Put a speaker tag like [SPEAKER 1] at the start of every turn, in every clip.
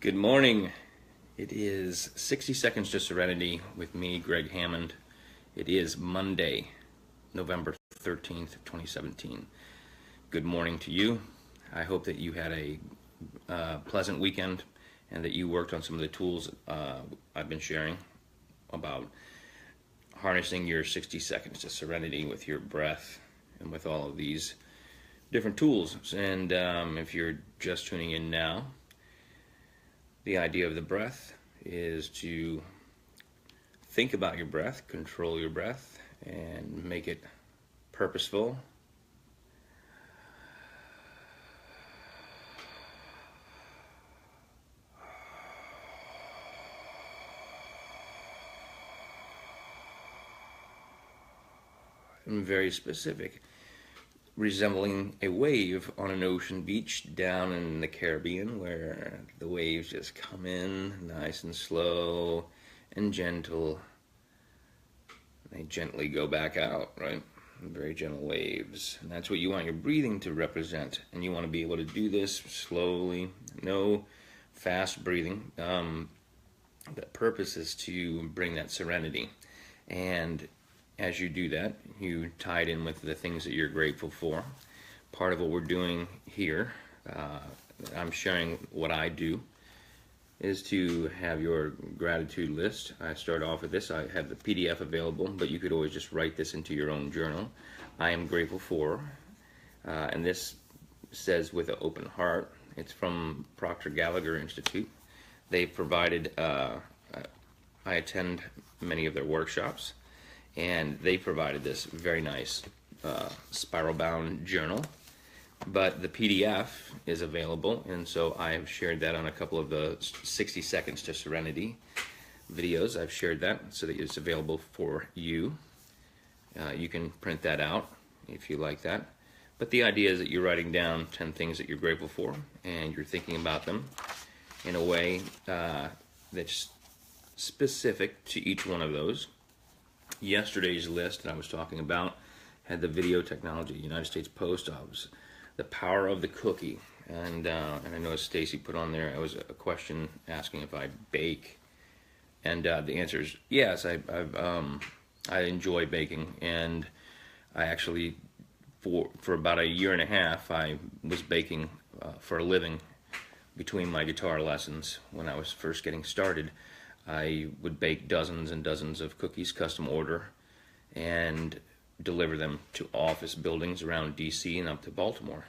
[SPEAKER 1] Good morning. It is 60 Seconds to Serenity with me, Gregg Hammond. It is Monday, November 13th, 2017. Good morning to you. I hope that you had a pleasant weekend and that you worked on some of the tools I've been sharing about harnessing your 60 seconds to serenity with your breath and with all of these different tools. And if you're just tuning in now, the idea of the breath is to think about your breath, control your breath, and make it purposeful. And very specific, resembling a wave on an ocean beach down in the Caribbean, where the waves just come in nice and slow and gentle. They gently go back out, right? Very gentle waves. And that's what you want your breathing to represent. And you want to be able to do this slowly, no fast breathing. The purpose is to bring that serenity. And as you do that, you tie it in with the things that you're grateful for. Part of what we're doing here, I'm sharing what I do, is to have your gratitude list. I start off with this. I have the PDF available, but you could always just write this into your own journal. I am grateful for, and this says with an open heart. It's from Proctor Gallagher Institute. They've provided, I attend many of their workshops, and they provided this very nice spiral bound journal, but the PDF is available, and so I have shared that on a couple of the 60 Seconds to Serenity videos. I've shared that so that it's available for you. You can print that out if you like that, but the idea is that you're writing down 10 things that you're grateful for, and you're thinking about them in a way that's specific to each one of those. Yesterday's list that I was talking about had the video technology, United States Post Office, the power of the cookie, and I know Stacy put on there. It was a question asking if I bake, and the answer is yes. I enjoy baking, and I actually for about a year and a half I was baking for a living between my guitar lessons. When I was first getting started, I would bake dozens and dozens of cookies, custom order, and deliver them to office buildings around DC and up to Baltimore.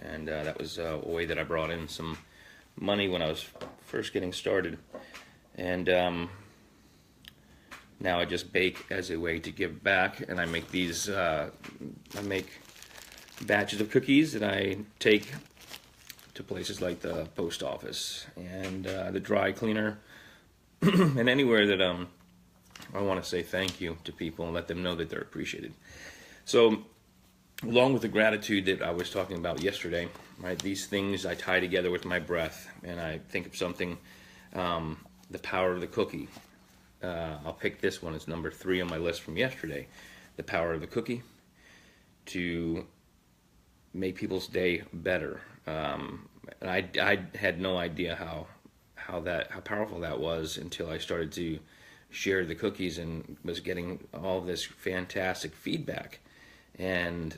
[SPEAKER 1] And that was a way that I brought in some money when I was first getting started. And now I just bake as a way to give back, and I make these, I make batches of cookies that I take to places like the post office and the dry cleaner, and anywhere that I want to say thank you to people and let them know that they're appreciated. So, along with the gratitude that I was talking about yesterday, right? These things I tie together with my breath, and I think of something. The power of the cookie. I'll pick this one as number 3 on my list from yesterday. The power of the cookie to make people's day better. And I had no idea how powerful that was until I started to share the cookies and was getting all this fantastic feedback. And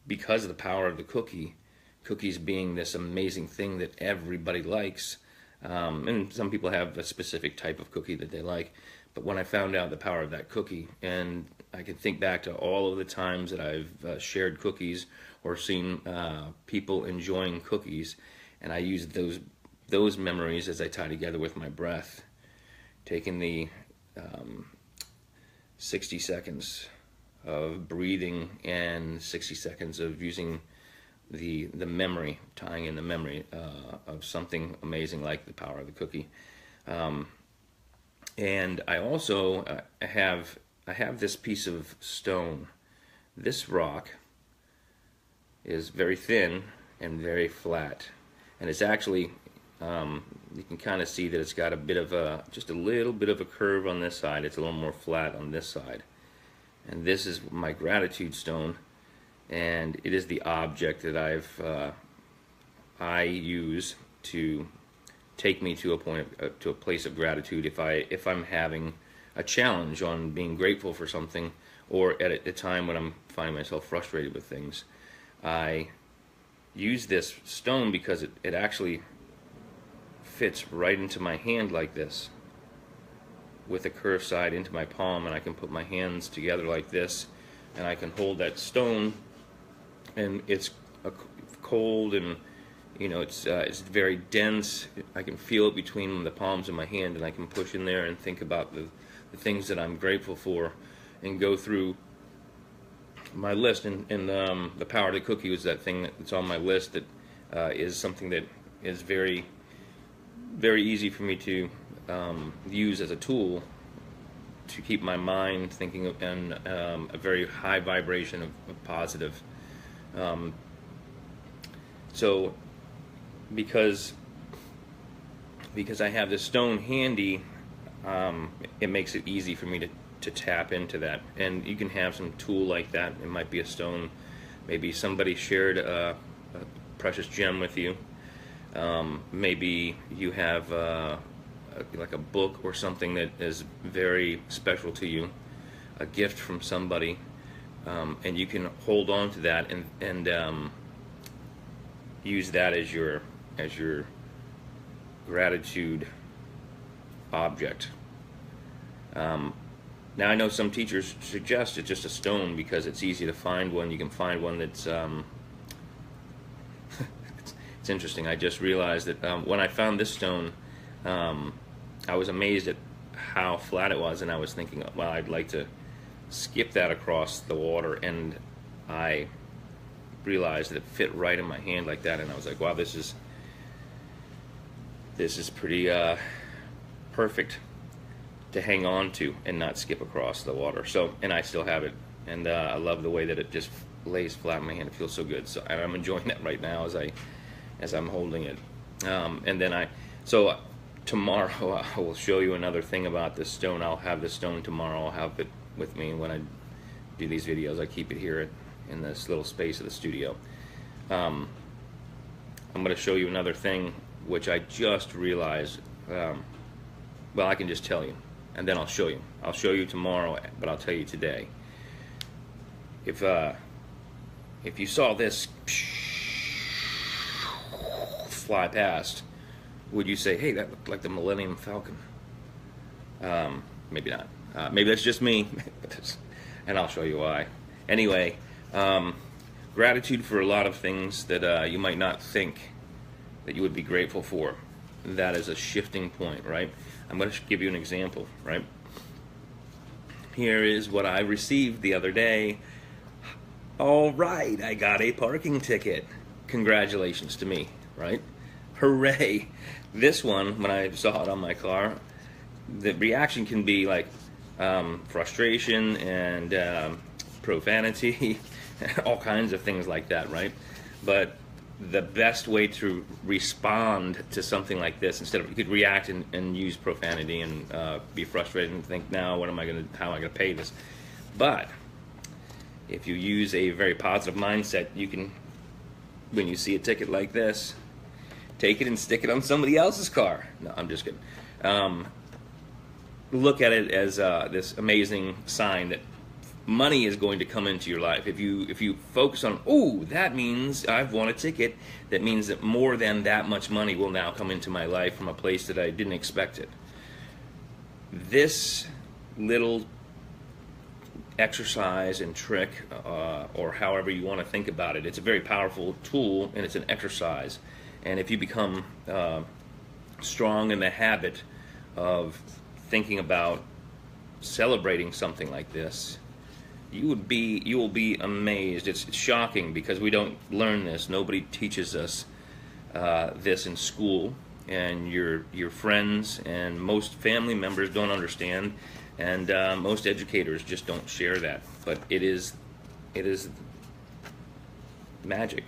[SPEAKER 1] because of the power of the cookies being this amazing thing that everybody likes, and some people have a specific type of cookie that they like, but when I found out the power of that cookie, and I can think back to all of the times that I've shared cookies or seen people enjoying cookies, and I use those memories as I tie together with my breath, taking the 60 seconds of breathing and 60 seconds of using the memory, tying in the memory of something amazing like the power of the cookie. And I also I have this piece of stone. This rock is very thin and very flat, and it's actually you can kind of see that it's got a bit of just a little bit of a curve on this side. It's a little more flat on this side. And this is my gratitude stone, and it is the object that I use to take me to a point to a place of gratitude if I'm having a challenge on being grateful for something, or at a time when I'm finding myself frustrated with things. I use this stone because it actually fits right into my hand like this, with a curved side into my palm, and I can put my hands together like this, and I can hold that stone, and it's cold, and it's very dense. I can feel it between the palms of my hand, and I can push in there and think about the things that I'm grateful for, and go through my list. And the Power of the Cookie was that thing that's on my list that is something that is very, very easy for me to use as a tool to keep my mind thinking in a very high vibration of positive. So because I have this stone handy, it makes it easy for me to tap into that. And you can have some tool like that. It might be a stone. Maybe somebody shared a precious gem with you. Maybe you have like a book or something that is very special to you, a gift from somebody, and you can hold on to that and use that as your gratitude object. Now I know some teachers suggest it's just a stone because it's easy to find one. You can find one that's it's interesting. I just realized that when I found this stone, I was amazed at how flat it was, and I was thinking, well, I'd like to skip that across the water, and I realized that it fit right in my hand like that, and I was like, wow, this is pretty perfect to hang on to and not skip across the water. So, and I still have it, and I love the way that it just lays flat in my hand. It feels so good. So I'm enjoying that right now as I'm holding it. And then tomorrow I will show you another thing about this stone. I'll have this stone tomorrow. I'll have it with me when I do these videos. I keep it here in this little space of the studio. I'm going to show you another thing which I just realized. Well, I can just tell you, and then I'll show you. I'll show you tomorrow, but I'll tell you today. If you saw this fly past, would you say, hey, that looked like the Millennium Falcon? Maybe not. Maybe that's just me, and I'll show you why. Anyway, gratitude for a lot of things that you might not think that you would be grateful for. That is a shifting point, right? I'm going to give you an example, right? Here is what I received the other day. All right, I got a parking ticket. Congratulations to me, right? Hooray. This one, when I saw it on my car, the reaction can be like frustration and profanity, all kinds of things like that, right? But the best way to respond to something like this, instead of, you could react and use profanity and be frustrated and think, now how am I going to pay this? But if you use a very positive mindset, you can, when you see a ticket like this, take it and stick it on somebody else's car. No, I'm just kidding. Look at it as this amazing sign that money is going to come into your life. If you focus on, oh, that means I've won a ticket, that means that more than that much money will now come into my life from a place that I didn't expect it. This little exercise and trick, or however you want to think about it, it's a very powerful tool, and it's an exercise. And if you become strong in the habit of thinking about celebrating something like this, you will be amazed. It's shocking because we don't learn this. Nobody teaches us this in school, and your friends and most family members don't understand, and most educators just don't share that. But it is magic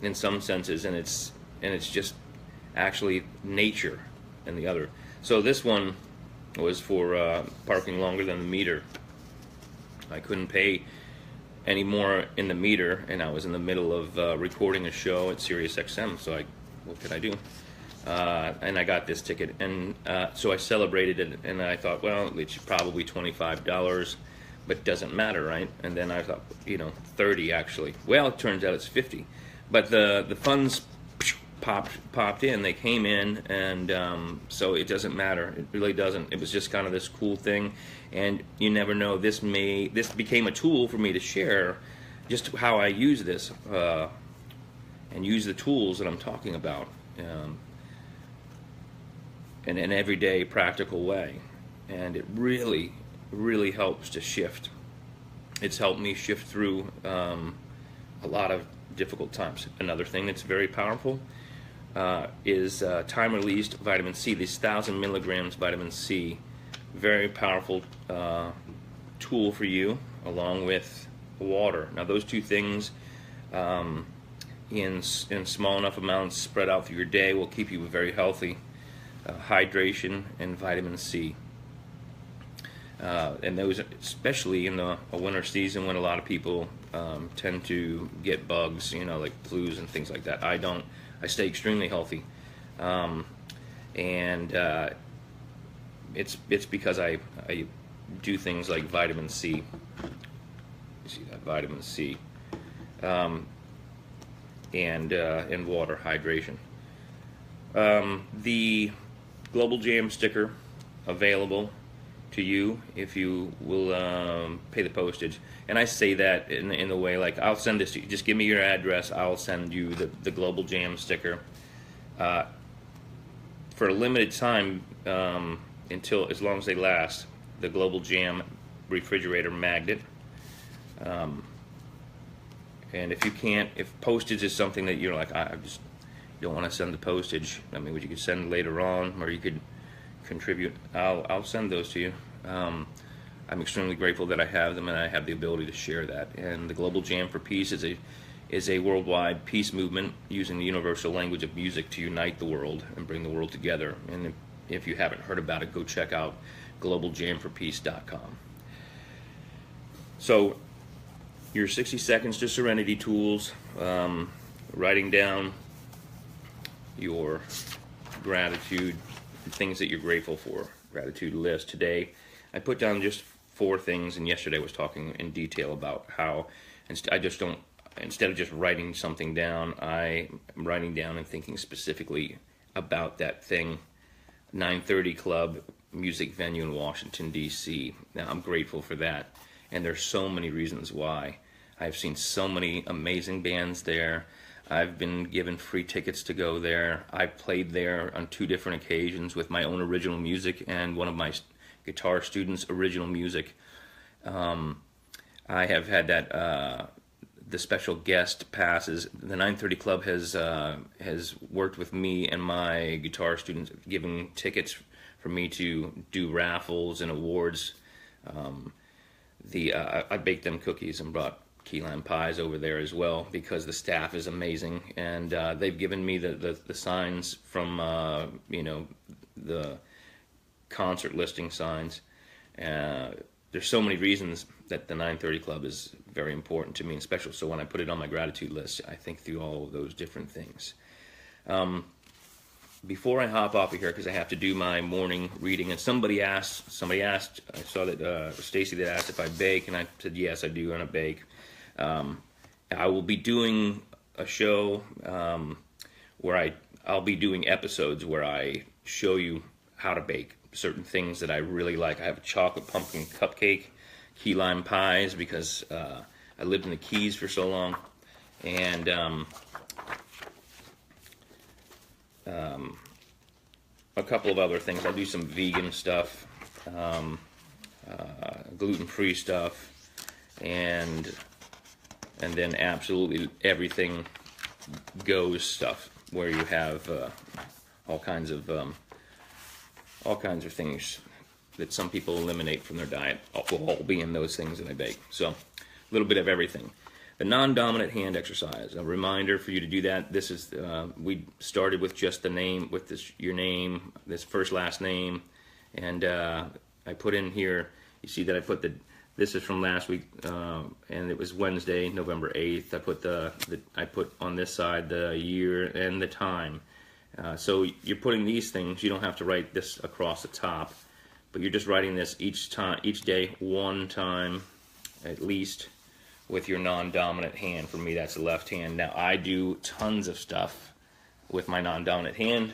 [SPEAKER 1] in some senses, and it's just actually nature and the other. So this one was for parking longer than the meter. I couldn't pay any more in the meter, and I was in the middle of recording a show at Sirius XM, so I what could I do? And I got this ticket, and so I celebrated it, and I thought, well, it's probably $25, but doesn't matter, right? And then I thought, 30 actually. Well, it turns out it's 50, but the funds popped in. They came in, and so it doesn't matter. It really doesn't. It was just kind of this cool thing, and you never know. This became a tool for me to share just how I use this and use the tools that I'm talking about. In an everyday practical way, and it really helps to shift. It's helped me shift through a lot of difficult times. Another thing that's very powerful is time-released vitamin C. These 1,000 milligrams vitamin C, very powerful tool for you, along with water. Now those two things in small enough amounts spread out through your day will keep you very healthy. Hydration and vitamin C, and those especially in the winter season when a lot of people tend to get bugs, like flus and things like that. I don't. I stay extremely healthy, and it's because I do things like vitamin C. You see that vitamin C, and water hydration. The Global Jam sticker available to you if you will pay the postage. And I say that in the way like, I'll send this to you. Just give me your address. I'll send you the Global Jam sticker for a limited time, until as long as they last. The Global Jam refrigerator magnet. And if postage is something that you're like, I just don't want to send the postage, I mean, what you could send later on, or you could contribute, I'll send those to you. I'm extremely grateful that I have them, and I have the ability to share that. And the Global Jam for Peace is a worldwide peace movement using the universal language of music to unite the world and bring the world together. And if you haven't heard about it, go check out globaljamforpeace.com. So your 60 seconds to serenity tools, writing down your gratitude, things that you're grateful for, gratitude list. Today I put down just 4 things, and yesterday I was talking in detail about how instead of just writing something down, I'm writing down and thinking specifically about that thing. 930 Club music venue in Washington, D.C. Now I'm grateful for that, and there's so many reasons why. I've seen so many amazing bands there. I've been given free tickets to go there. I've played there on 2 different occasions with my own original music and one of my guitar students' original music. I have had that the special guest passes. The 930 Club has worked with me and my guitar students, giving tickets for me to do raffles and awards. I baked them cookies and brought key lime pies over there as well, because the staff is amazing, and they've given me the signs from the concert listing signs. There's so many reasons that the 930 Club is very important to me and special, so when I put it on my gratitude list, I think through all of those different things. Before I hop off of here, because I have to do my morning reading, and somebody asked, I saw that Stacy that asked if I bake, and I said yes, I do, and I bake. I will be doing a show where I'll be doing episodes where I show you how to bake certain things that I really like. I have a chocolate pumpkin cupcake, key lime pies, because I lived in the Keys for so long, and a couple of other things. I'll do some vegan stuff, gluten-free stuff, and then absolutely everything goes stuff, where you have all kinds of things that some people eliminate from their diet will all be in those things that I bake. So a little bit of everything. The non-dominant hand exercise, a reminder for you to do that. This is we started with just the name, with your name, this first last name, and I put in here. You see that I put this is from last week, and it was Wednesday, November 8th. I put I put on this side the year and the time, So you're putting these things, you don't have to write this across the top, but you're just writing this each day, one time at least, with your non-dominant hand. For me, that's the left hand. Now, I do tons of stuff with my non-dominant hand.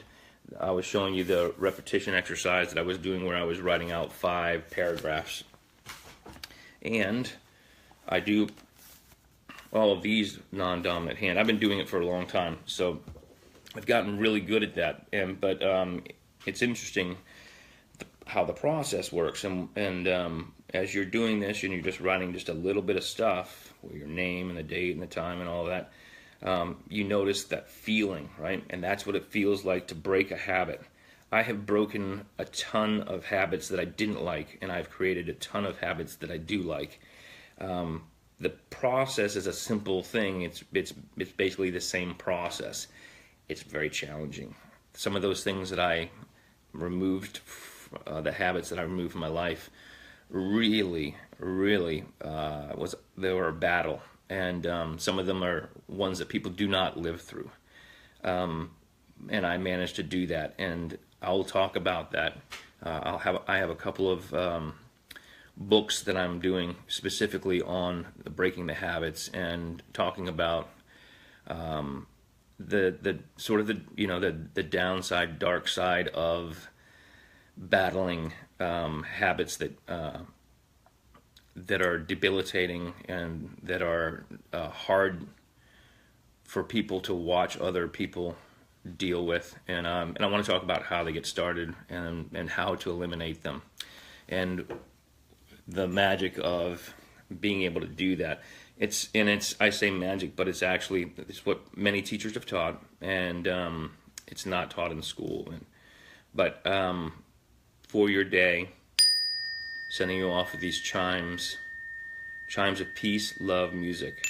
[SPEAKER 1] I was showing you the repetition exercise that I was doing where I was writing out 5 paragraphs. And I do all of these non-dominant hand. I've been doing it for a long time, so I've gotten really good at that. But it's interesting how the process works. And as you're doing this and you're just writing just a little bit of stuff, with your name and the date and the time and all that, you notice that feeling, right? And that's what it feels like to break a habit. I have broken a ton of habits that I didn't like, and I've created a ton of habits that I do like. The process is a simple thing. It's basically the same process. It's very challenging. Some of those things that I removed, the habits that I removed from my life, really they were a battle. And some of them are ones that people do not live through. And I managed to do that, and I'll talk about that. I have a couple of books that I'm doing specifically on breaking the habits and talking about the sort of the downside, dark side of battling habits that are debilitating and that are hard for people to watch other people deal with, and I want to talk about how they get started and how to eliminate them, and the magic of being able to do that. I say magic, but it's what many teachers have taught, and it's not taught in school. But for your day, sending you off with these chimes of peace, love, music.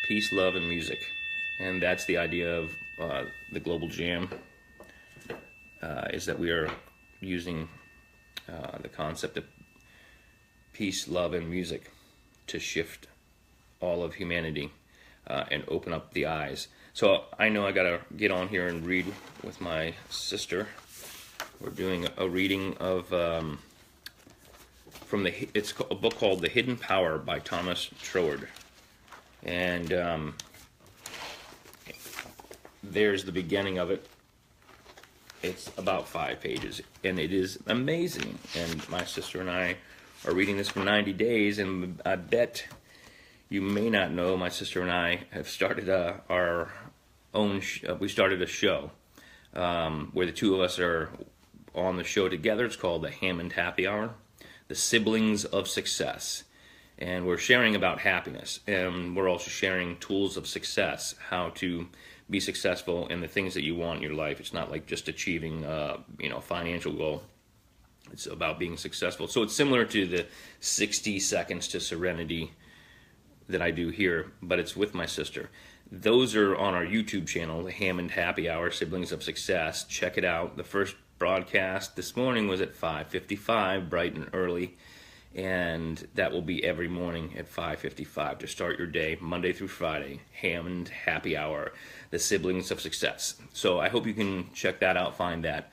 [SPEAKER 1] Peace, love, and music. And that's the idea of the Global Jam, is that we are using the concept of peace, love, and music to shift all of humanity and open up the eyes. So I know I gotta get on here and read with my sister. We're doing a reading of it's a book called The Hidden Power by Thomas Troward. And there's the beginning of it. It's about 5 pages, and it is amazing. And my sister and I are reading this for 90 days, and I bet you may not know, my sister and I have started our own, we started a show where the two of us are on the show together. It's called the Hammond Happy Hour, the Siblings of Success. And we're sharing about happiness, and we're also sharing tools of success, how to be successful in the things that you want in your life. It's not like just achieving a financial goal. It's about being successful. So it's similar to the 60 Seconds to Serenity that I do here, but it's with my sister. Those are on our YouTube channel, the Hammond Happy Hour, Siblings of Success. Check it out. The first broadcast this morning was at 5:55, bright and early. And that will be every morning at 5:55 to start your day, Monday through Friday. Hammond Happy Hour, the Siblings of Success. So I hope you can check that out, find that.